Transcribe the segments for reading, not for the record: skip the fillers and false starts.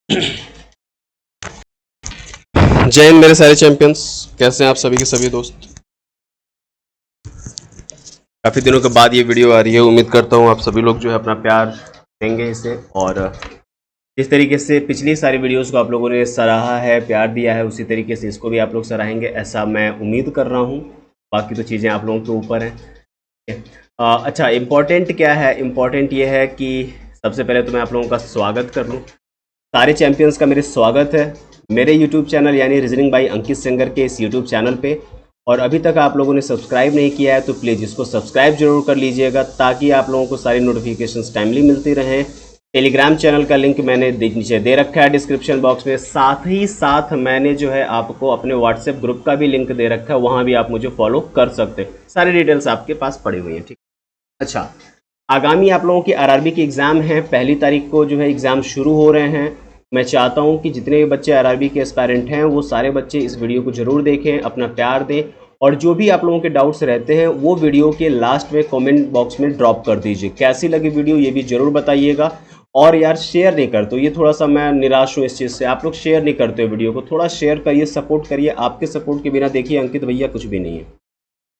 जय हिंद मेरे सारे चैंपियंस, कैसे हैं आप सभी के सभी दोस्त। काफ़ी दिनों के बाद ये वीडियो आ रही है। उम्मीद करता हूँ आप सभी लोग जो है अपना प्यार देंगे इसे, और जिस तरीके से पिछली सारी वीडियोस को आप लोगों ने सराहा है, प्यार दिया है, उसी तरीके से इसको भी आप लोग सराहेंगे, ऐसा मैं उम्मीद कर रहा हूँ। बाकी तो चीज़ें आप लोगों के ऊपर हैं। अच्छा, इम्पॉर्टेंट क्या है? इम्पॉर्टेंट ये है कि सबसे पहले तो मैं आप लोगों का स्वागत कर लूँ। सारे चैंपियंस का मेरे स्वागत है मेरे यूट्यूब चैनल यानी रीजनिंग बाय अंकित सेंगर के इस यूट्यूब चैनल पे। और अभी तक आप लोगों ने सब्सक्राइब नहीं किया है तो प्लीज़ इसको सब्सक्राइब जरूर कर लीजिएगा, ताकि आप लोगों को सारी नोटिफिकेशंस टाइमली मिलती रहें। टेलीग्राम चैनल का लिंक मैंने नीचे दे रखा है डिस्क्रिप्शन बॉक्स में। साथ ही साथ मैंने जो है आपको अपने व्हाट्सएप ग्रुप का भी लिंक दे रखा है, वहाँ भी आप मुझे फॉलो कर सकते हैं। सारी डिटेल्स आपके पास पड़ी हुई हैं, ठीक। अच्छा, आगामी आप लोगों की आरआरबी की एग्ज़ाम है। 1 तारीख को जो है एग्ज़ाम शुरू हो रहे हैं। मैं चाहता हूं कि जितने भी बच्चे आरआरबी के एस्पायरेंट हैं वो सारे बच्चे इस वीडियो को ज़रूर देखें, अपना प्यार दें, और जो भी आप लोगों के डाउट्स रहते हैं वो वीडियो के लास्ट में कमेंट बॉक्स में ड्रॉप कर दीजिए। कैसी लगी वीडियो ये भी ज़रूर बताइएगा। और यार शेयर नहीं करते, ये थोड़ा सा मैं निराश हूँ इस चीज़ से। आप लोग शेयर नहीं करते हो वीडियो को, थोड़ा शेयर करिए, सपोर्ट करिए। आपके सपोर्ट के बिना देखिए अंकित भैया कुछ भी नहीं है,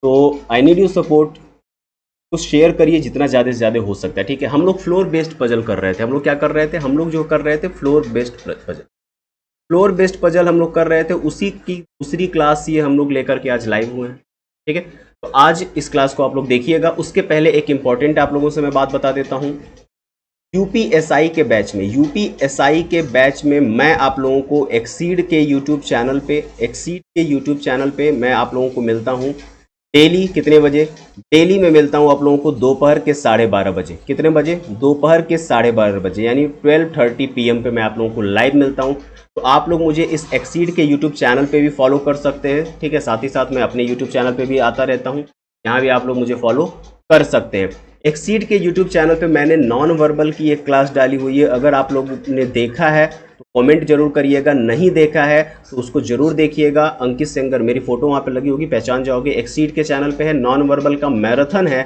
तो आई नीड यू सपोर्ट। तो शेयर करिए जितना ज़्यादा से ज़्यादा हो सकता है, ठीक है। हम लोग फ्लोर बेस्ड पजल कर रहे थे। हम लोग क्या कर रहे थे? हम लोग जो कर रहे थे floor based puzzle. Floor based puzzle हम लोग कर रहे थे, उसी की दूसरी क्लास ये हम लोग लेकर के आज लाइव हुए हैं, ठीक है। तो आज इस क्लास को आप लोग देखिएगा। उसके पहले एक इंपॉर्टेंट आप लोगों से मैं बात बता देता हूँ। यूपीएसआई के बैच में, यूपीएसआई के बैच में मैं आप लोगों को एक्सीड के यूट्यूब चैनल पे मैं आप लोगों को मिलता हूँ डेली। कितने बजे? डेली मैं मिलता हूँ आप लोगों को दोपहर के 12:30 बजे। कितने बजे? दोपहर के 12:30 बजे, यानी 12:30 PM पे मैं आप लोगों को लाइव मिलता हूँ। तो आप लोग मुझे इस एक्सीड के यूट्यूब चैनल पे भी फॉलो कर सकते हैं, ठीक है। साथ ही साथ मैं अपने यूट्यूब चैनल पे भी आता रहता हूँ, यहाँ भी आप लोग मुझे फॉलो कर सकते हैं। एक्सीड के यूट्यूब चैनल पे मैंने नॉन वर्बल की एक क्लास डाली हुई है। अगर आप लोगों ने देखा है तो कमेंट जरूर करिएगा, नहीं देखा है तो उसको जरूर देखिएगा। अंकित सेंगर मेरी फोटो वहाँ पे लगी होगी, पहचान जाओगे। एक्सीड के चैनल पे है, नॉन वर्बल का मैराथन है।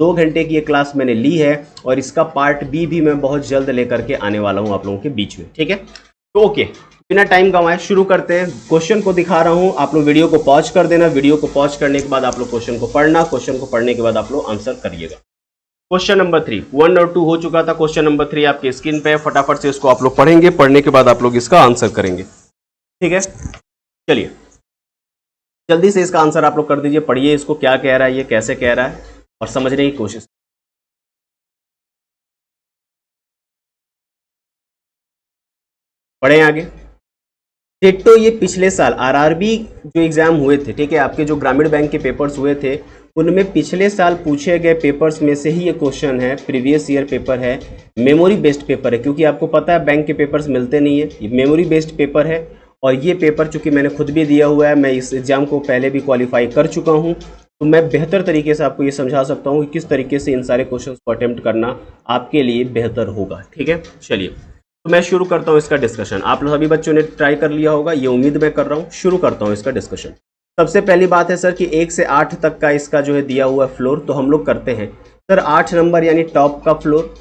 2 घंटे की ये क्लास मैंने ली है, और इसका पार्ट बी भी मैं बहुत जल्द लेकर के आने वाला हूँ आप लोगों के बीच में, ठीक है। तो ओके, बिना टाइम गंवाए शुरू करते हैं। क्वेश्चन को दिखा रहा हूँ, आप लोग वीडियो को पॉज कर देना। वीडियो को पॉज करने के बाद आप लोग क्वेश्चन को पढ़ना, क्वेश्चन को पढ़ने के बाद आप लोग आंसर करिएगा। क्वेश्चन नंबर 3, 1 और 2 हो चुका था। क्वेश्चन नंबर 3 आपके स्क्रीन पे है, फटाफट से इसको आप लोग पढ़ेंगे, पढ़ने के बाद आप लोग इसका आंसर करेंगे, ठीक है। चलिए जल्दी से इसका आंसर आप लोग कर दीजिए। पढ़िए इसको, क्या कह रहा है, ये कैसे कह रहा है, और समझने की कोशिश। पढ़ें आगे। डिट्टो ये पिछले साल आरआरबी जो एग्जाम हुए थे, ठीक है, आपके जो ग्रामीण बैंक के पेपर्स हुए थे, उनमें पिछले साल पूछे गए पेपर्स में से ही ये क्वेश्चन है। प्रीवियस ईयर पेपर है, मेमोरी बेस्ड पेपर है, क्योंकि आपको पता है बैंक के पेपर्स मिलते नहीं है, ये मेमोरी बेस्ड पेपर है। और ये पेपर चूंकि मैंने खुद भी दिया हुआ है, मैं इस एग्जाम को पहले भी क्वालिफाई कर चुका हूँ, तो मैं बेहतर तरीके से आपको ये समझा सकता हूँ कि किस तरीके से इन सारे क्वेश्चन को अटेम्प्ट करना आपके लिए बेहतर होगा, ठीक है। चलिए तो मैं शुरू करता हूँ इसका डिस्कशन। आप लोग सभी बच्चों ने ट्राई कर लिया होगा, ये उम्मीद मैं कर रहा हूँ। शुरू करता हूँ इसका डिस्कशन। सबसे पहली बात है सर कि 1 से 8 तक का इसका जो है दिया हुआ फ्लोर, तो हम लोग करते हैं सर 8 नंबर यानी टॉप का फ्लोर,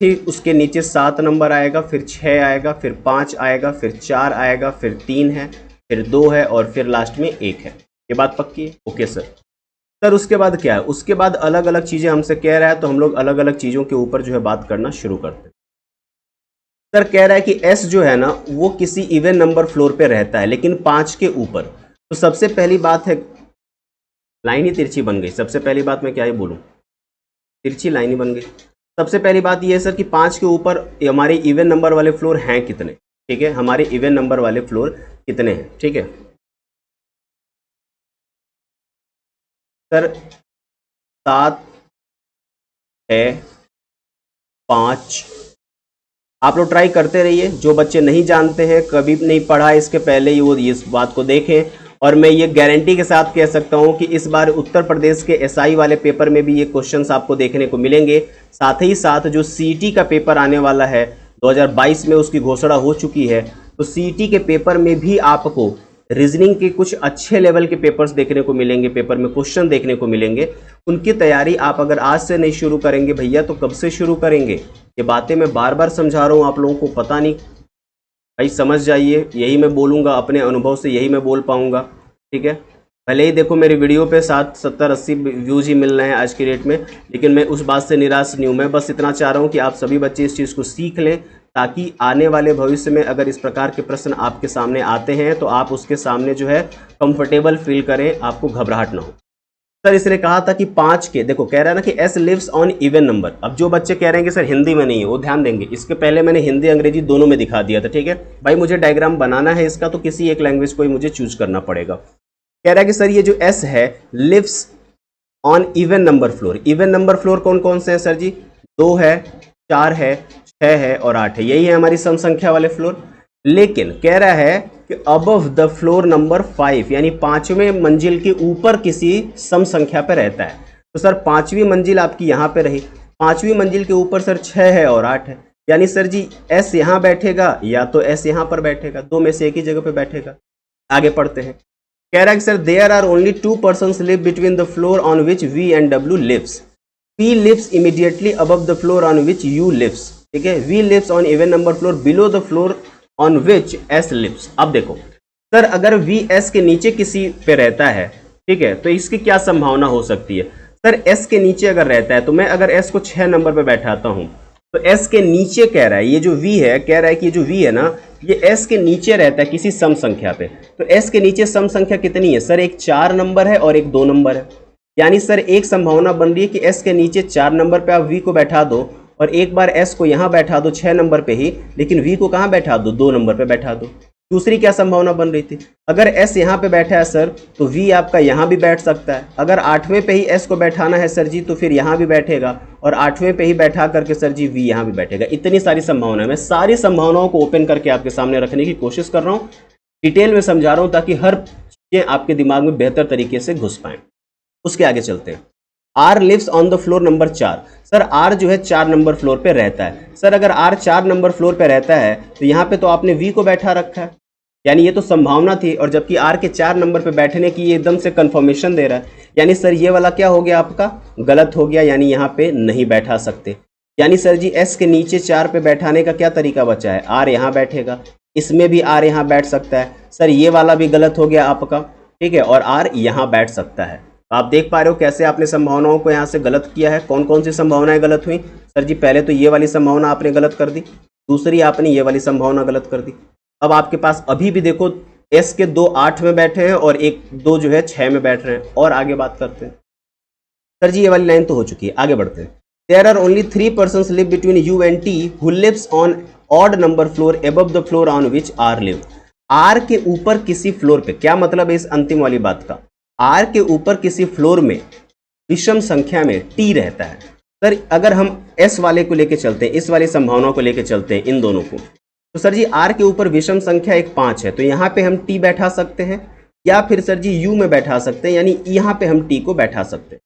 फिर उसके नीचे 7 नंबर आएगा, फिर 6 आएगा, फिर 5 आएगा, फिर 4 आएगा, फिर 3 है, फिर 2 है, और फिर लास्ट में 1 है। ये बात पक्की है? ओके सर उसके बाद क्या है? उसके बाद अलग अलग चीज़ें हमसे कह रहा है, तो हम लोग अलग अलग चीज़ों के ऊपर जो है बात करना शुरू करते हैं। सर कह रहा है कि एस जो है ना वो किसी इवन नंबर फ्लोर पे रहता है, लेकिन 5 के ऊपर। तो सबसे पहली बात है, लाइन ही तिरछी बन गई। सबसे पहली बात मैं क्या ही बोलूं, तिरछी लाइन ही बन गई। सबसे पहली बात ये है सर कि 5 के ऊपर हमारे इवन नंबर वाले फ्लोर हैं कितने, ठीक है। हमारे इवन नंबर वाले फ्लोर कितने हैं, ठीक है सर। 7 है, 5। आप लोग ट्राई करते रहिए। जो बच्चे नहीं जानते हैं, कभी नहीं पढ़ा इसके पहले ही, वो इस बात को देखें। और मैं ये गारंटी के साथ कह सकता हूं कि इस बार उत्तर प्रदेश के एसआई वाले पेपर में भी ये क्वेश्चंस आपको देखने को मिलेंगे। साथ ही साथ जो सीईटी का पेपर आने वाला है 2022 में, उसकी घोषणा हो चुकी है, तो सीईटी के पेपर में भी आपको रीजनिंग के कुछ अच्छे लेवल के पेपर्स देखने को मिलेंगे, पेपर में क्वेश्चन देखने को मिलेंगे। उनकी तैयारी आप अगर आज से नहीं शुरू करेंगे भैया तो कब से शुरू करेंगे? ये बातें मैं बार बार समझा रहा हूँ आप लोगों को, पता नहीं भाई समझ जाइए, यही मैं बोलूँगा अपने अनुभव से, यही मैं बोल पाऊँगा, ठीक है। भले ही देखो मेरी वीडियो पे 60 70 80 व्यूज़ ही मिल रहे हैं आज की डेट में, लेकिन मैं उस बात से निराश नहीं हूँ। मैं बस इतना चाह रहा हूँ कि आप सभी बच्चे इस चीज़ को सीख लें, ताकि आने वाले भविष्य में अगर इस प्रकार के प्रश्न आपके सामने आते हैं तो आप उसके सामने जो है कंफर्टेबल फील करें, आपको घबराहट ना हो। सर इसने कहा था कि 5 के, देखो कह रहा है ना कि S lives on even number. अब जो बच्चे कह रहे हैं कि सर हिंदी में नहीं है, वो ध्यान देंगे, इसके पहले मैंने हिंदी अंग्रेजी दोनों में दिखा दिया था, ठीक है भाई। मुझे डायग्राम बनाना है इसका, तो किसी एक लैंग्वेज को ही मुझे चूज करना पड़ेगा। कह रहा है कि सर ये जो एस है lives on even number floor. Even number floor कौन कौन से हैं सर जी? 2 है, 4 है, 6 है और 8 है, यही है हमारी सम संख्या वाले फ्लोर। लेकिन कह रहा है कि अबव द फ्लोर नंबर 5, यानी 5वें मंजिल के ऊपर किसी सम संख्या पर रहता है। तो सर 5वीं मंजिल आपकी यहाँ पे रही, 5वीं मंजिल के ऊपर सर 6 है और 8 है, यानी सर जी एस यहाँ बैठेगा या तो एस यहाँ पर बैठेगा, दो में से एक ही जगह पे बैठेगा। आगे पढ़ते हैं। कह रहा है कि sir there are only 2 persons live between the floor on which V and W lives. P lives immediately above the floor on which U lives, ठीक है। V lives on even number floor below the floor on which S lives। अब देखो sir अगर V S के नीचे किसी पे रहता है, ठीक है, तो इसकी क्या संभावना हो सकती है? सर S के नीचे अगर रहता है, तो मैं अगर S को 6 नंबर पे बैठाता हूं, तो S के नीचे कह रहा है, ये जो V है कह रहा है कि ये जो V है ना, ये S के नीचे रहता है किसी सम संख्या पे। तो S के नीचे सम संख्या कितनी है सर? एक 4 नंबर है और एक 2 नंबर है, यानी सर एक संभावना बन रही है कि S के नीचे 4 नंबर पे आप V को बैठा दो, और एक बार S को यहाँ बैठा दो 6 नंबर पे ही, लेकिन V को कहाँ बैठा दो? 2 नंबर पे बैठा दो। दूसरी क्या संभावना बन रही थी? अगर S यहाँ पे बैठा है सर, तो V आपका यहाँ भी बैठ सकता है। अगर 8वें पे ही S को बैठाना है सर जी, तो फिर यहाँ भी बैठेगा, और 8वें पे ही बैठा करके सर जी V यहाँ भी बैठेगा। इतनी सारी संभावना है। मैं सारी संभावनाओं को ओपन करके आपके सामने रखने की कोशिश कर रहा हूँ, डिटेल में समझा रहा हूँ, ताकि हर चीज़ें आपके दिमाग में बेहतर तरीके से घुस पाएँ। उसके आगे चलते हैं। R lives on the floor number 4। Sir R जो है 4 नंबर फ्लोर पे रहता है। सर अगर R 4 नंबर फ्लोर पे रहता है, तो यहाँ पे तो आपने V को बैठा रखा है, यानी ये तो संभावना थी, और जबकि R के 4 नंबर पे बैठने की ये एकदम से कंफर्मेशन दे रहा है, यानी सर ये वाला क्या हो गया आपका? गलत हो गया, यानी यहाँ पे नहीं बैठा सकते। यानी सर जी S के नीचे 4 पे बैठाने का क्या तरीका बचा है? R यहाँ बैठेगा, इसमें भी R यहाँ बैठ सकता है। सर ये वाला भी गलत हो गया आपका, ठीक है, और R यहाँ बैठ सकता है। आप देख पा रहे हो कैसे आपने संभावनाओं को यहाँ से गलत किया है। कौन कौन सी संभावनाएं गलत हुई सर जी? पहले तो ये वाली संभावना आपने गलत कर दी, दूसरी आपने ये वाली संभावना गलत कर दी। अब आपके पास अभी भी देखो S के 2 8 में बैठे हैं और 2 जो है 6 में बैठ रहे हैं। और आगे बात करते हैं। सर जी ये वाली लाइन तो हो चुकी है, आगे बढ़ते हैं। There are only 3 persons live between U and T who lives on odd number floor above the floor on which R live. R के ऊपर किसी फ्लोर पे, क्या मतलब है इस अंतिम वाली बात का? R के ऊपर किसी फ्लोर में विषम संख्या में T रहता है। सर अगर हम S वाले को लेके चलते हैं, इस वाली संभावना को लेके चलते हैं, इन दोनों को, तो सर जी R के ऊपर विषम संख्या एक 5 है, तो यहाँ पे हम T बैठा सकते हैं, या फिर सर जी U में बैठा सकते हैं, यानी यहाँ पे हम T को बैठा सकते हैं।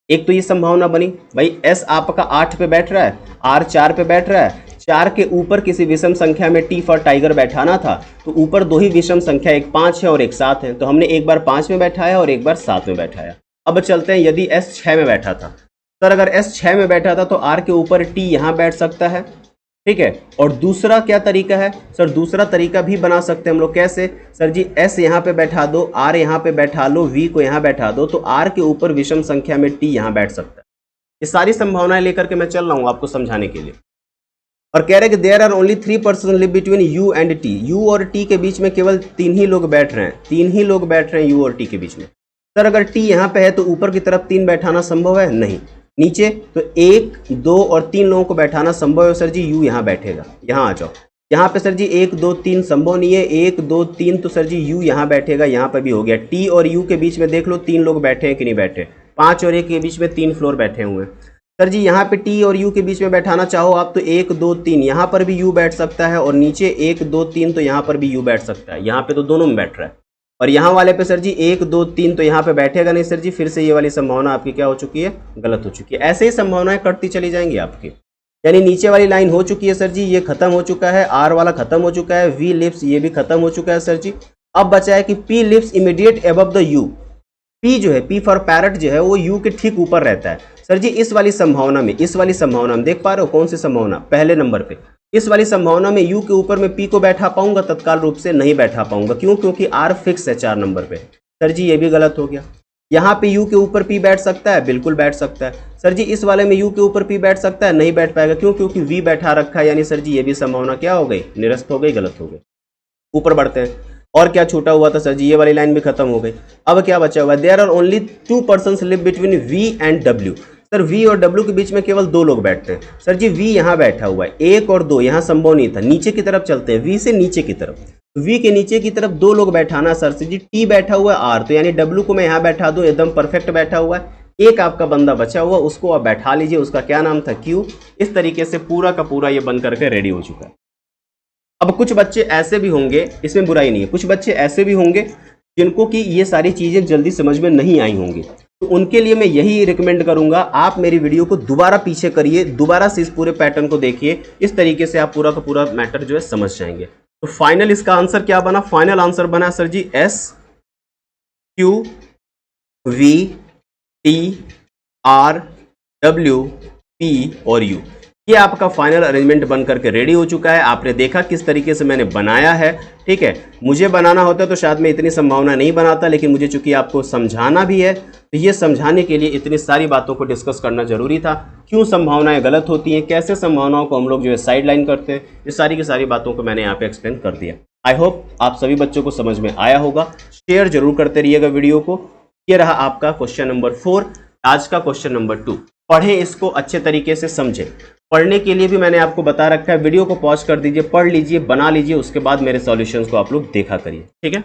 एक तो ये संभावना बनी भाई, S आपका 8 पे बैठ रहा है, R 4 पे बैठ रहा है, 4 के ऊपर किसी विषम संख्या में T फॉर टाइगर बैठाना था, तो ऊपर 2 ही विषम संख्या, एक 5 है और एक 7 है, तो हमने एक बार 5 में बैठाया और एक बार 7 में बैठाया। अब चलते हैं, यदि S 6 में बैठा था, सर अगर S 6 में बैठा था तो R के ऊपर T यहाँ बैठ सकता है, ठीक है। और दूसरा क्या तरीका है सर? दूसरा तरीका भी बना सकते हैं हम लोग। कैसे सर जी? S यहाँ पे बैठा दो, R यहाँ पे बैठा लो, V को यहाँ बैठा दो, तो R के ऊपर विषम संख्या में T यहाँ बैठ सकता है। ये सारी संभावनाएं लेकर के मैं चल रहा हूँ आपको समझाने के लिए। और कह रहे हैं कि there are only 3 persons live between U and T। U और T के बीच में केवल 3 ही लोग बैठ रहे हैं, 3 ही लोग बैठ रहे हैं U और T के बीच में। सर अगर T यहाँ पे है तो ऊपर की तरफ 3 बैठाना संभव है? नहीं। नीचे तो 1 2 और 3 लोगों को बैठाना संभव है सर जी, U यहाँ बैठेगा। यहाँ आ जाओ, यहाँ पे सर जी 1 2 3 संभव नहीं है, 1 2 3 तो सर जी U यहाँ बैठेगा, यहाँ पर भी हो गया। T और U के बीच में देख लो 3 लोग बैठे हैं कि नहीं बैठे? 5 और 1 के बीच में 3 फ्लोर बैठे हुए हैं। सर जी यहाँ पे T और U के बीच में बैठाना चाहो आप तो 1 2 3 यहाँ पर भी U बैठ सकता है, और नीचे 1 2 3 तो यहाँ पर भी U बैठ सकता है। यहाँ पे तो दोनों में बैठ रहा है, और यहाँ वाले पे सर जी 1 2 3 तो यहाँ पे बैठेगा नहीं सर जी, फिर से ये वाली संभावना आपकी क्या हो चुकी है? गलत हो चुकी है। ऐसे ही संभावनाएं कटती चली जाएंगी आपकी। यानी नीचे वाली लाइन हो चुकी है सर जी, ये खत्म हो चुका है, R वाला खत्म हो चुका है, V लिव्स ये भी खत्म हो चुका है सर जी। अब बचा है कि P lives immediate above the U। P जो है, P फॉर पैरट जो है, वो U के ठीक ऊपर रहता है। सर जी इस वाली संभावना में, इस वाली संभावना में देख पा रहे हो कौन सी संभावना? पहले नंबर पे इस वाली संभावना में u के ऊपर मैं p को बैठा पाऊंगा? तत्काल रूप से नहीं बैठा पाऊंगा। क्यों? क्योंकि r फिक्स है 4 नंबर पे। सर जी ये भी गलत हो गया। यहाँ पे u के ऊपर p बैठ सकता है? बिल्कुल बैठ सकता है। सर जी इस वाले में u के ऊपर p बैठ सकता है? नहीं बैठ पाएगा। क्यों? क्योंकि v बैठा रखा है। यानी सर जी ये भी संभावना क्या हो गई? निरस्त हो गई, गलत हो गई। ऊपर बढ़ते हैं। और क्या छूटा हुआ था? सर जी ये वाली लाइन भी खत्म हो गई। अब क्या बचा हुआ है? There are only 2 persons live between v and w। Sir v और w के बीच में केवल 2 लोग बैठते हैं। सर जी v यहाँ बैठा हुआ है, 1 और 2 यहाँ संभव नहीं था। नीचे की तरफ चलते हैं, v से नीचे की तरफ, v के नीचे की तरफ 2 लोग बैठाना। सर से जी t बैठा हुआ है r, तो यानी w को मैं यहाँ बैठा दूं, एकदम परफेक्ट बैठा हुआ है। एक आपका बंदा बचा हुआ, उसको आप बैठा लीजिए, उसका क्या नाम था? q। इस तरीके से पूरा का पूरा ये बन करके रेडी हो चुका है। अब कुछ बच्चे ऐसे भी होंगे, इसमें बुराई नहीं है, कुछ बच्चे ऐसे भी होंगे जिनको कि ये सारी चीज़ें जल्दी समझ में नहीं आई होंगी, तो उनके लिए मैं यही रिकमेंड करूंगा, आप मेरी वीडियो को दोबारा पीछे करिए, दोबारा से इस पूरे पैटर्न को देखिए। इस तरीके से आप पूरा का पूरा मैटर जो है समझ जाएंगे। तो फाइनल इसका आंसर क्या बना? फाइनल आंसर बना सर जी S Q V T R W P और U। ये आपका फाइनल अरेंजमेंट बन करके रेडी हो चुका है। आपने देखा किस तरीके से मैंने बनाया है, ठीक है। मुझे बनाना होता तो शायद मैं इतनी संभावना नहीं बनाता, लेकिन मुझे चूंकि आपको समझाना भी है, तो ये समझाने के लिए इतनी सारी बातों को डिस्कस करना जरूरी था। क्यों संभावनाएं गलत होती हैं, कैसे संभावनाओं को हम लोग जो है साइड लाइन करते हैं, ये सारी की सारी बातों को मैंने यहाँ पे एक्सप्लेन कर दिया। आई होप आप सभी बच्चों को समझ में आया होगा। शेयर जरूर करते रहिएगा वीडियो को। ये रहा आपका क्वेश्चन नंबर 4। आज का क्वेश्चन नंबर 2, पढ़ें इसको अच्छे तरीके से समझें। पढ़ने के लिए भी मैंने आपको बता रखा है, वीडियो को पॉज कर दीजिए, पढ़ लीजिए, बना लीजिए, उसके बाद मेरे सॉल्यूशंस को आप लोग देखा करिए, ठीक है।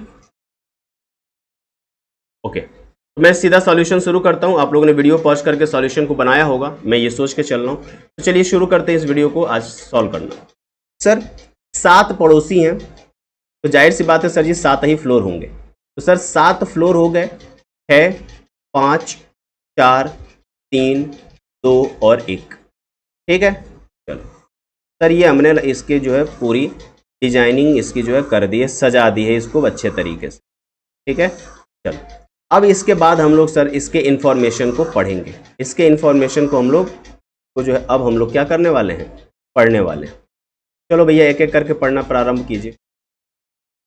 ओके, तो मैं सीधा सॉल्यूशन शुरू करता हूं। आप लोगों ने वीडियो पॉज करके सॉल्यूशन को बनाया होगा, मैं ये सोच के चल रहा हूं। तो चलिए शुरू करते हैं इस वीडियो को आज सॉल्व करना। सर 7 पड़ोसी हैं, तो जाहिर सी बात है सर जी 7 ही फ्लोर होंगे। तो सर 7 फ्लोर हो गए, 6 5 4 3 2 और 1, ठीक है। चलो सर ये हमने इसके जो है पूरी डिजाइनिंग इसकी जो है कर दी है, सजा दी है इसको अच्छे तरीके से, ठीक है। चलो अब इसके बाद हम लोग सर इसके इंफॉर्मेशन को पढ़ेंगे। इसके इंफॉर्मेशन को हम लोग को जो है अब हम लोग क्या करने वाले हैं? पढ़ने वाले हैं। चलो भैया एक एक करके पढ़ना प्रारंभ कीजिए,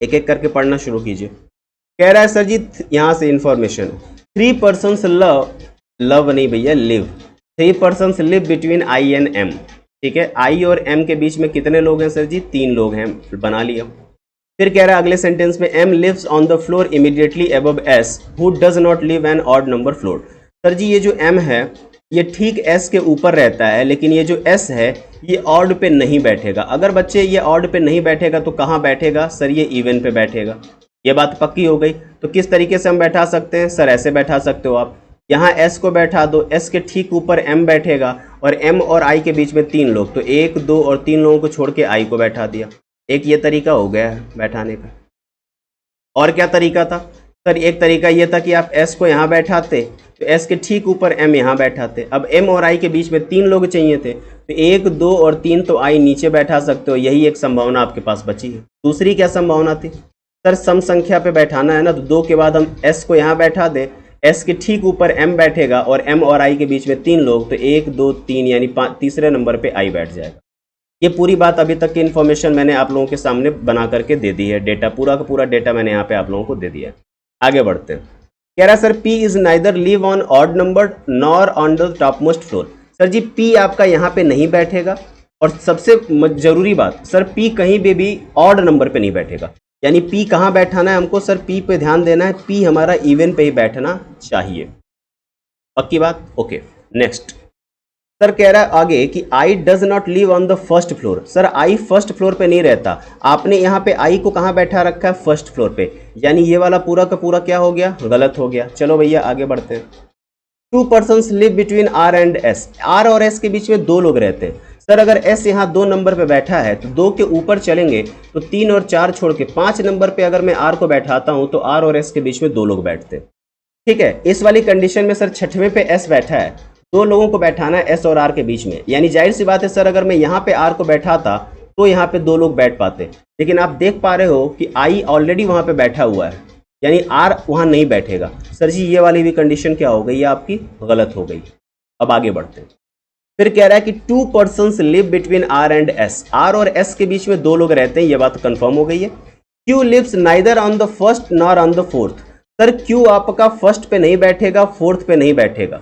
एक एक करके पढ़ना शुरू कीजिए। कह रहा है सर जी यहाँ से इंफॉर्मेशन 3 पर्सन्स लव नहीं भैया live, 3 persons live between I and M, ठीक है। आई और एम के बीच में कितने लोग हैं सर जी? 3 लोग हैं, बना लिया। फिर कह रहा है अगले सेंटेंस में M lives on the floor immediately above S who does not live an odd number floor. Sir ji ये जो एम है ये ठीक एस के ऊपर रहता है, लेकिन ये जो एस है ये ऑड पे नहीं बैठेगा। अगर बच्चे ये ऑड पे नहीं बैठेगा तो कहाँ बैठेगा? सर ये इवन पे बैठेगा। ये बात पक्की हो गई। तो किस तरीके से हम बैठा सकते हैं? सर ऐसे बैठा सकते हो आप, यहाँ s को बैठा दो, s के ठीक ऊपर m बैठेगा और m और i के बीच में 3 लोग, तो 1 2 और 3 लोगों को छोड़ के i को बैठा दिया। एक ये तरीका हो गया है बैठाने का। और क्या तरीका था? सर एक तरीका ये था कि आप s को यहाँ बैठाते तो s के ठीक ऊपर m यहाँ बैठाते। अब m और i के बीच में 3 लोग चाहिए थे, तो 1 2 और 3 तो i नीचे बैठा सकते हो। यही एक संभावना आपके पास बची है। दूसरी क्या संभावना थी? सर सम संख्या पे बैठाना है ना, तो 2 के बाद हम s को यहाँ बैठा दें, s के ठीक ऊपर m बैठेगा और m और i के बीच में 3 लोग, तो 1 2 3 यानी तीसरे नंबर पे i बैठ जाएगा। ये पूरी बात अभी तक की इन्फॉर्मेशन मैंने आप लोगों के सामने बना करके दे दी है। डेटा पूरा का पूरा डेटा मैंने यहाँ पे आप लोगों को दे दिया है। आगे बढ़ते हैं। कह रहा है sir p is neither live on odd number nor on the top most floor. Sir ji p आपका यहाँ पे नहीं बैठेगा, और सबसे जरूरी बात सर p कहीं पे भी ऑड नंबर पे नहीं बैठेगा। यानी P कहाँ बैठाना है हमको? सर P पे ध्यान देना है, P हमारा इवन पे ही बैठना चाहिए। पक्की बात? Okay next. सर कह रहा है आगे कि I does not live on the first floor. Sir I first floor पे नहीं रहता। आपने यहाँ पे I को कहाँ बैठा रखा है? फर्स्ट फ्लोर पे। यानी ये वाला पूरा का पूरा क्या हो गया? गलत हो गया। चलो भैया आगे बढ़ते हैं। 2 persons live between R and S। R और S के बीच में 2 लोग रहते हैं। सर अगर S यहाँ 2 नंबर पे बैठा है तो 2 के ऊपर चलेंगे तो 3 और 4 छोड़ के 5 नंबर पे अगर मैं R को बैठाता हूँ तो R और S के बीच में 2 लोग बैठते हैं, ठीक है। इस वाली कंडीशन में सर 6वें पे S बैठा है, 2 लोगों को बैठाना है S और R के बीच में। यानी जाहिर सी बात है सर अगर मैं यहाँ पे R को बैठाता तो यहाँ पे 2 लोग बैठ पाते, लेकिन आप देख पा रहे हो कि I ऑलरेडी वहाँ पे बैठा हुआ है, यानी R वहाँ नहीं बैठेगा। सर जी ये वाली भी कंडीशन क्या हो गई? ये आपकी गलत हो गई। अब आगे बढ़ते हैं। फिर कह रहा है कि 2 persons live between R and S, R और S के बीच में 2 लोग रहते हैं, ये बात कंफर्म हो गई है। Q lives neither on the first nor on the fourth. Sir Q आपका फर्स्ट पे नहीं बैठेगा, फोर्थ पे नहीं बैठेगा।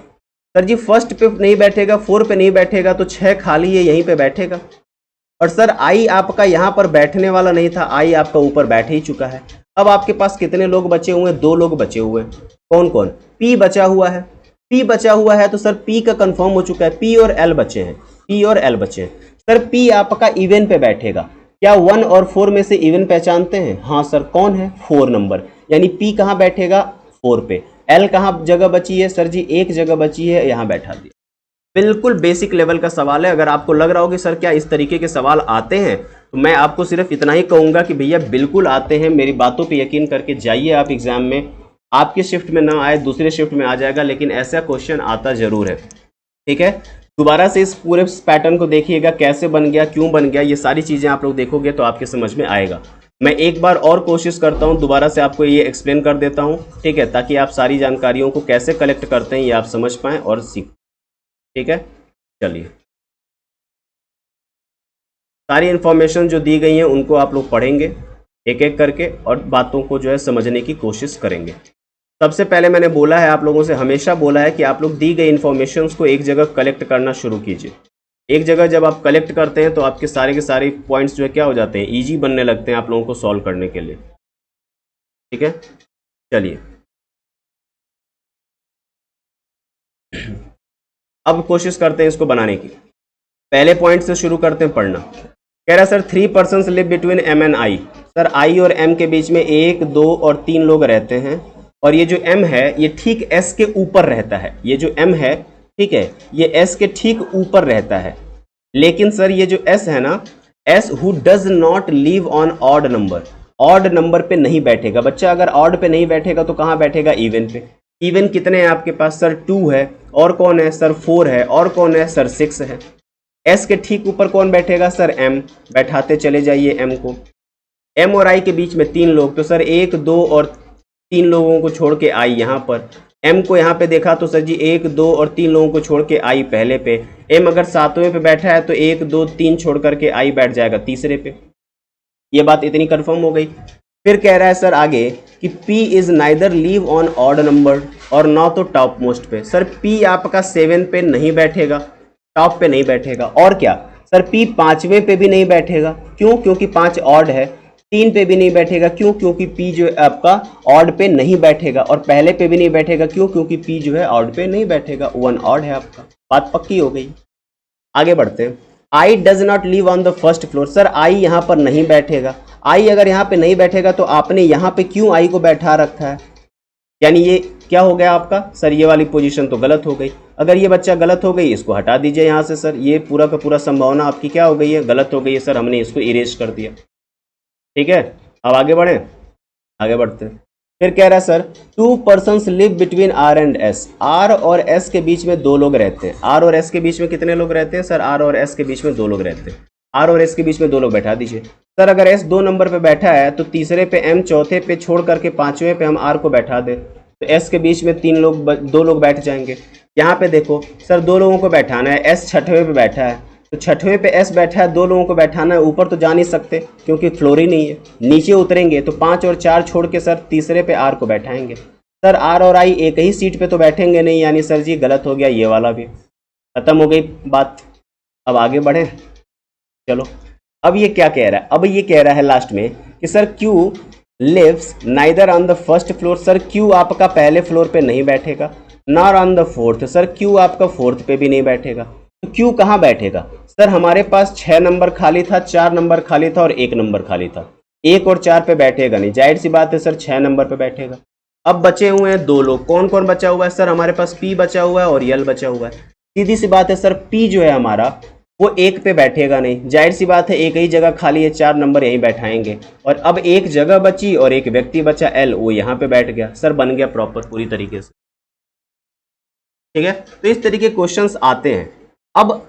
सर जी फर्स्ट पे नहीं बैठेगा, 4 पे नहीं बैठेगा, तो 6 खाली है, यहीं पे बैठेगा। और सर I आपका यहाँ पर बैठने वाला नहीं था, I आपका ऊपर बैठ ही चुका है। अब आपके पास कितने लोग बचे हुए हैं? 2 लोग बचे हुए हैं। कौन कौन? P बचा हुआ है, P बचा हुआ है, तो सर P का कंफर्म हो चुका है, P और L बचे हैं, P और L बचे हैं। सर P आपका इवन पे बैठेगा। क्या 1 और 4 में से इवन पहचानते हैं? हाँ सर, कौन है? 4 नंबर, यानी P कहाँ बैठेगा? 4 पे। L कहाँ जगह बची है? सर जी एक जगह बची है, यहाँ बैठा दिया। बिल्कुल बेसिक लेवल का सवाल है। अगर आपको लग रहा हो कि सर क्या इस तरीके के सवाल आते हैं, तो मैं आपको सिर्फ इतना ही कहूँगा कि भैया बिल्कुल आते हैं, मेरी बातों पे यकीन करके जाइए आप एग्जाम में। आपके शिफ्ट में ना आए, दूसरे शिफ्ट में आ जाएगा, लेकिन ऐसा क्वेश्चन आता जरूर है। ठीक है, दोबारा से इस पूरे पैटर्न को देखिएगा, कैसे बन गया, क्यों बन गया, ये सारी चीज़ें आप लोग देखोगे तो आपके समझ में आएगा। मैं एक बार और कोशिश करता हूँ, दोबारा से आपको ये एक्सप्लेन कर देता हूँ, ठीक है, ताकि आप सारी जानकारियों को कैसे कलेक्ट करते हैं ये आप समझ पाएँ और सीख। ठीक है, चलिए, सारी इन्फॉर्मेशन जो दी गई हैं उनको आप लोग पढ़ेंगे एक एक करके और बातों को जो है समझने की कोशिश करेंगे। सबसे पहले मैंने बोला है, आप लोगों से हमेशा बोला है कि आप लोग दी गई इन्फॉर्मेशन को एक जगह कलेक्ट करना शुरू कीजिए। एक जगह जब आप कलेक्ट करते हैं तो आपके सारे के सारे पॉइंट्स जो है क्या हो जाते हैं, ईजी बनने लगते हैं आप लोगों को सॉल्व करने के लिए। ठीक है, चलिए अब कोशिश करते हैं इसको बनाने की। पहले पॉइंट से शुरू करते हैं पढ़ना। कह रहा है sir 3 persons live between M and I। Sir I और M के बीच में 1, 2 और 3 लोग रहते हैं, और ये जो M है ये ठीक S के ऊपर रहता है। ये जो M है, ठीक है, ये S के ठीक ऊपर रहता है। लेकिन सर ये जो S है ना, S who does not live on odd number, odd number पे नहीं बैठेगा। बच्चा अगर ऑड पे नहीं बैठेगा तो कहाँ बैठेगा? इवन पे। इवन कितने हैं आपके पास? सर 2 है, और कौन है? सर 4 है, और कौन है? सर 6 है। S के ठीक ऊपर कौन बैठेगा? Sir M। बैठाते चले जाइए M को। M और I के बीच में 3 लोग, तो सर 1, 2 और 3 लोगों को छोड़ के I यहाँ पर। M को यहाँ पे देखा तो सर जी 1, 2 और 3 लोगों को छोड़ के I पहले पे। M अगर 7वें पे बैठा है तो 1, 2, 3 छोड़ करके I बैठ जाएगा तीसरे पे। ये बात इतनी कंफर्म हो गई। फिर कह रहा है सर आगे कि P is neither leave on odd number और ना तो टॉप मोस्ट पे। सर P आपका 7 पे नहीं बैठेगा, टॉप पे नहीं बैठेगा, और क्या सर P 5वें पे भी नहीं बैठेगा। क्यों? क्योंकि 5 ऑड है। 3 पे भी नहीं बैठेगा। क्यों? क्योंकि P जो है आपका ऑड पे नहीं बैठेगा, और पहले पे भी नहीं बैठेगा। क्यों? क्योंकि P जो है ऑड पे नहीं बैठेगा, 1 ऑड है आपका। बात पक्की हो गई। आगे बढ़ते हैं। I does not live on the first floor. Sir I यहाँ पर नहीं बैठेगा। I अगर यहाँ पे नहीं बैठेगा तो आपने यहाँ पे क्यों I को बैठा रखा है? यानी ये क्या हो गया आपका? सर ये वाली पोजीशन तो गलत हो गई। अगर ये बच्चा गलत हो गई, इसको हटा दीजिए यहाँ से। सर ये पूरा का पूरा संभावना आपकी क्या हो गई है? गलत हो गई है। सर हमने इसको इरेज कर दिया। ठीक है, अब आगे बढ़ें, आगे बढ़ते हैं। फिर कह रहा है sir 2 persons live between R and S। R और S के बीच में 2 लोग रहते हैं। R और S के बीच में कितने लोग रहते हैं? सर R और S के बीच में 2 लोग रहते हैं। R और S के बीच में 2 लोग बैठा दीजिए। सर अगर S 2 नंबर पे बैठा है तो तीसरे पे M, चौथे पे छोड़ करके 5वें पे हम R को बैठा दें तो S के बीच में 2 लोग बैठ जाएंगे। यहाँ पे देखो सर 2 लोगों को बैठाना है, S 6वें पे बैठा है, तो 6वें पे S बैठा है, 2 लोगों को बैठाना है। ऊपर तो जा नहीं सकते क्योंकि फ्लोर ही नहीं है। नीचे उतरेंगे तो 5 और 4 छोड़ के सर तीसरे पे R को बैठाएंगे। सर R और I एक ही सीट पे तो बैठेंगे नहीं, यानी सर जी गलत हो गया ये वाला भी। खत्म हो गई बात। अब आगे बढ़े, चलो। अब ये क्या कह रहा है? अब ये कह रहा है लास्ट में कि sir Q lives neither on the first floor. Sir Q आपका पहले फ्लोर पे नहीं बैठेगा, nor on the fourth. Sir Q आपका फोर्थ पे भी नहीं बैठेगा। तो Q कहाँ बैठेगा? सर हमारे पास 6 नंबर खाली था, 4 नंबर खाली था और 1 नंबर खाली था। 1 और 4 पे बैठेगा नहीं, जाहिर सी बात है सर 6 नंबर पे बैठेगा। अब बचे हुए हैं 2 लोग। कौन कौन बचा हुआ है? सर हमारे पास P बचा हुआ है और L बचा हुआ है। सीधी सी बात है सर P जो है हमारा वो 1 पे बैठेगा नहीं, जाहिर सी बात है एक ही जगह खाली है, 4 नंबर यहीं बैठाएंगे। और अब एक जगह बची और एक व्यक्ति बचा L, वो यहाँ पे बैठ गया। सर बन गया प्रॉपर पूरी तरीके से। ठीक है, तो इस तरीके क्वेश्चंस आते हैं। अब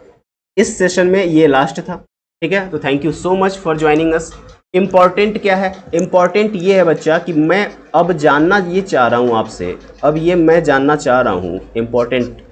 इस सेशन में ये लास्ट था। ठीक है, तो thank you so much for joining us. Important क्या है? इम्पॉर्टेंट ये है बच्चा कि मैं अब जानना ये चाह रहा हूँ आपसे, अब ये मैं जानना चाह रहा हूँ इम्पॉर्टेंट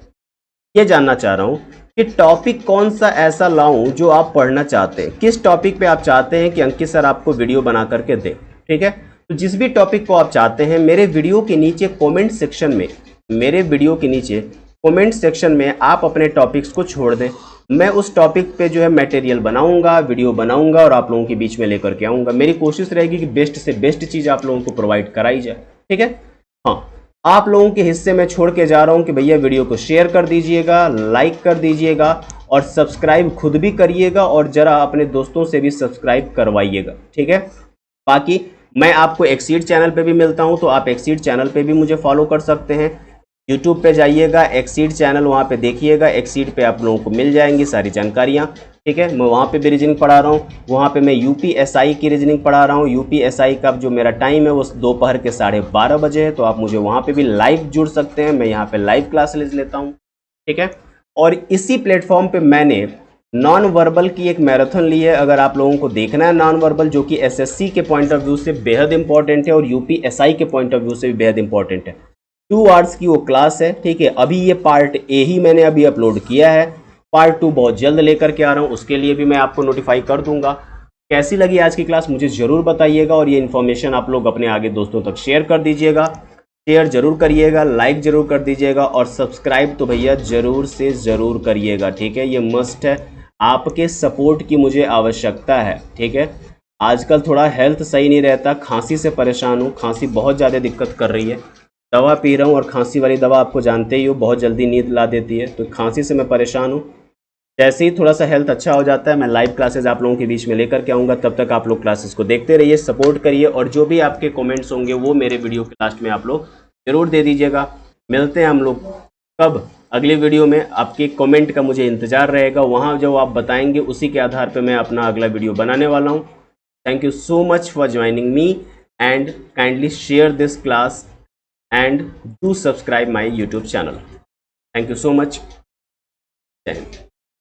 ये जानना चाह रहा हूँ कि टॉपिक कौन सा ऐसा लाऊं जो आप पढ़ना चाहते हैं, किस टॉपिक पे आप चाहते हैं कि अंकित सर आपको वीडियो बना करके दे। ठीक है, तो जिस भी टॉपिक को आप चाहते हैं मेरे वीडियो के नीचे कमेंट सेक्शन में, मेरे वीडियो के नीचे कमेंट सेक्शन में आप अपने टॉपिक्स को छोड़ दें। मैं उस टॉपिक पे जो है मटेरियल बनाऊंगा, वीडियो बनाऊंगा और आप लोगों के बीच में लेकर के आऊंगा। मेरी कोशिश रहेगी कि बेस्ट से बेस्ट चीज़ आप लोगों को प्रोवाइड कराई जाए। ठीक है, हाँ, आप लोगों के हिस्से में छोड़ के जा रहा हूं कि भैया वीडियो को शेयर कर दीजिएगा, लाइक कर दीजिएगा और सब्सक्राइब खुद भी करिएगा और जरा अपने दोस्तों से भी सब्सक्राइब करवाइएगा। ठीक है, बाकी मैं आपको एक्सीड चैनल पे भी मिलता हूं, तो आप एक्सीड चैनल पे भी मुझे फॉलो कर सकते हैं। यूट्यूब पे जाइएगा, एक्सीड चैनल वहाँ पे देखिएगा, एक्सीड पे आप लोगों को मिल जाएंगी सारी जानकारियाँ। ठीक है, मैं वहाँ पे भी रीजनिंग पढ़ा रहा हूँ, वहाँ पे मैं यूपीएसआई की रीजनिंग पढ़ा रहा हूँ। यूपीएसआई का जो मेरा टाइम है वो दोपहर के 12:30 बजे है, तो आप मुझे वहाँ पे भी लाइव जुड़ सकते हैं। मैं यहाँ पे लाइव क्लासेस लेता हूँ। ठीक है, और इसी प्लेटफॉर्म पे मैंने नॉन वर्बल की एक मैराथन ली है। अगर आप लोगों को देखना है नॉन वर्बल, जो कि एसएससी के पॉइंट ऑफ व्यू से बेहद इंपॉर्टेंट है और यूपीएसआई के पॉइंट ऑफ व्यू से भी बेहद इंपॉर्टेंट है, 2 आवर्स की वो क्लास है। ठीक है, अभी ये पार्ट ए ही मैंने अभी अपलोड किया है, पार्ट 2 बहुत जल्द लेकर के आ रहा हूँ, उसके लिए भी मैं आपको नोटिफाई कर दूंगा। कैसी लगी आज की क्लास मुझे ज़रूर बताइएगा और ये इन्फॉर्मेशन आप लोग अपने आगे दोस्तों तक शेयर कर दीजिएगा, शेयर जरूर करिएगा, लाइक जरूर कर दीजिएगा और सब्सक्राइब तो भैया ज़रूर से ज़रूर करिएगा। ठीक है, ये मस्ट है, आपके सपोर्ट की मुझे आवश्यकता है। ठीक है, आजकल थोड़ा हेल्थ सही नहीं रहता, खांसी से परेशान हूँ, खांसी बहुत ज़्यादा दिक्कत कर रही है, दवा पी रहा हूँ और खांसी वाली दवा आपको जानते ही हो बहुत जल्दी नींद ला देती है, तो खांसी से मैं परेशान हूँ। जैसे ही थोड़ा सा हेल्थ अच्छा हो जाता है मैं लाइव क्लासेस आप लोगों के बीच में लेकर के आऊँगा। तब तक आप लोग क्लासेस को देखते रहिए, सपोर्ट करिए और जो भी आपके कमेंट्स होंगे वो मेरे वीडियो के लास्ट में आप लोग ज़रूर दे दीजिएगा। मिलते हैं हम लोग कब, अगली वीडियो में। आपके कमेंट का मुझे इंतज़ार रहेगा, वहाँ जो आप बताएंगे उसी के आधार पर मैं अपना अगला वीडियो बनाने वाला हूँ। Thank you so much for joining me and kindly share this class and do subscribe my YouTube channel. Thank you so much. Thank you.